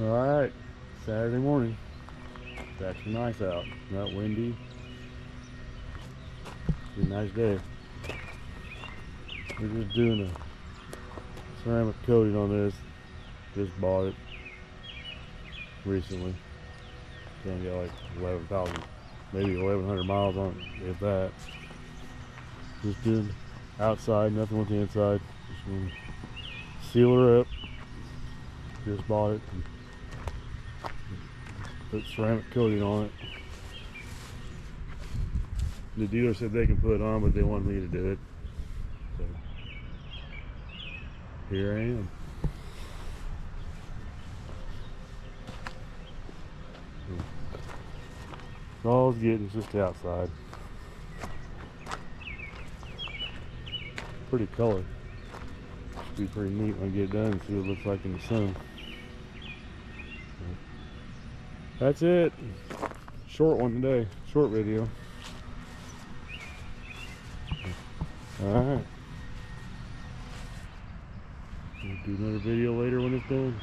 Alright, Saturday morning. It's actually nice out. Not windy. It's a nice day. We're just doing a ceramic coating on this. Just bought it recently. Can't get like 11,000, maybe 1,100 miles on it, if that. Just doing outside, nothing with the inside. Just want to seal her up. Just bought it. Put ceramic coating on it. The dealer said they can put it on, but they wanted me to do it. So here I am. All it's getting is just the outside. Pretty color. Should be pretty neat when I get done and see what it looks like in the sun. That's it. Short one today. Short video. Alright. Do another video later when it's done.